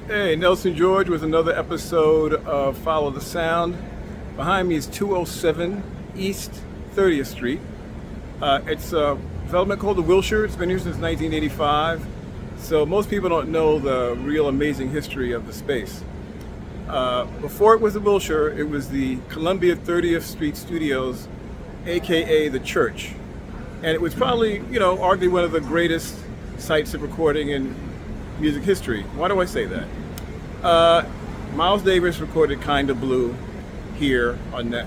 Hey, Nelson George with another episode of Follow the Sound. Behind me is 207 East 30th Street. It's a development called the Wilshire. It's been here since 1985. So most people don't know the real amazing history of the space. Before it was the Wilshire, it was the Columbia 30th Street Studios, aka the Church. And it was probably, arguably one of the greatest sites of recording in music history. Why do I say that? Miles Davis recorded "Kinda Blue" here on that,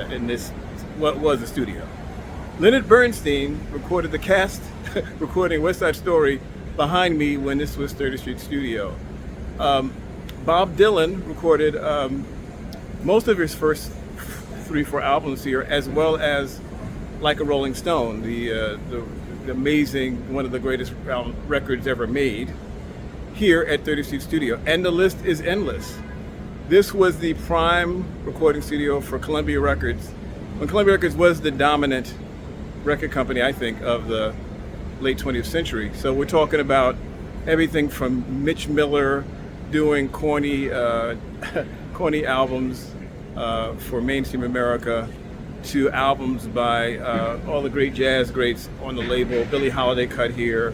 in this what was a studio. Leonard Bernstein recorded the cast recording West Side Story behind me when this was 30th Street Studio. Bob Dylan recorded most of his first 3-4 albums here, as well as "Like a Rolling Stone," the amazing, one of the greatest records ever made, here at 30th Street Studio. And the list is endless. This was the prime recording studio for Columbia Records, when Columbia Records was the dominant record company, I think, of the late 20th century. So we're talking about everything from Mitch Miller doing corny albums for mainstream America, to albums by all the great jazz greats on the label. Billie Holiday cut here.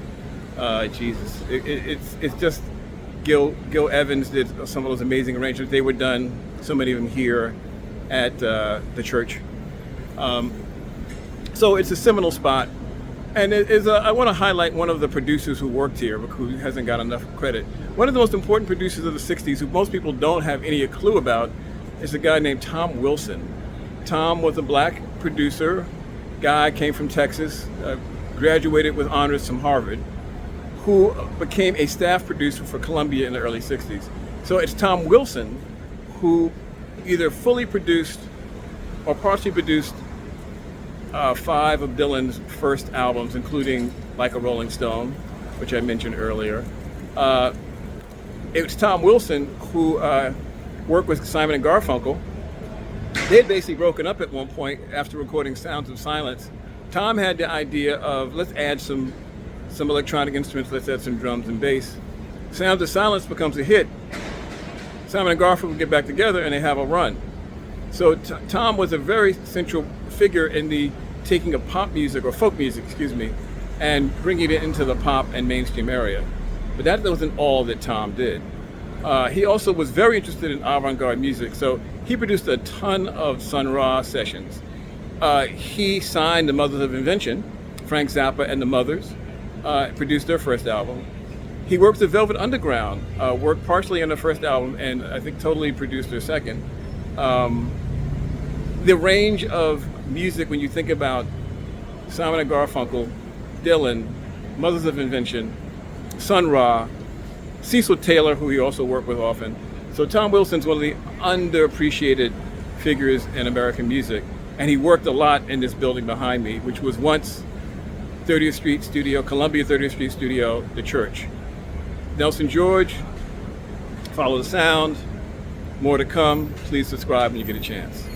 Jesus, it's just Gil Evans did some of those amazing arrangements. They were done, so many of them here at the Church. So it's a seminal spot, and I want to highlight one of the producers who worked here, who hasn't got enough credit. One of the most important producers of the '60s, who most people don't have any clue about, is a guy named Tom Wilson. Tom was a black producer, guy, came from Texas, graduated with honors from Harvard, who became a staff producer for Columbia in the early '60s. So it's Tom Wilson who either fully produced or partially produced 5 of Dylan's first albums, including "Like a Rolling Stone," which I mentioned earlier. It was Tom Wilson who worked with Simon and Garfunkel. They had basically broken up at one point after recording "Sounds of Silence." Tom had the idea of, let's add some electronic instruments, let's add some drums and bass. "Sounds of Silence" becomes a hit. Simon and Garfunkel get back together and they have a run. So Tom was a very central figure in the taking of pop music, or folk music, and bringing it into the pop and mainstream area. But that wasn't all that Tom did. He also was very interested in avant-garde music, so he produced a ton of Sun Ra sessions. He signed the Mothers of Invention, Frank Zappa and the Mothers, produced their first album. He worked with Velvet Underground, worked partially on the first album, and I think totally produced their second. The range of music, when you think about Simon and Garfunkel, Dylan, Mothers of Invention, Sun Ra, Cecil Taylor, who he also worked with often. So Tom Wilson's one of the underappreciated figures in American music, and he worked a lot in this building behind me, which was once 30th Street Studio, Columbia 30th Street Studio, the Church. Nelson George, Follow the Sound. More to come. Please subscribe when you get a chance.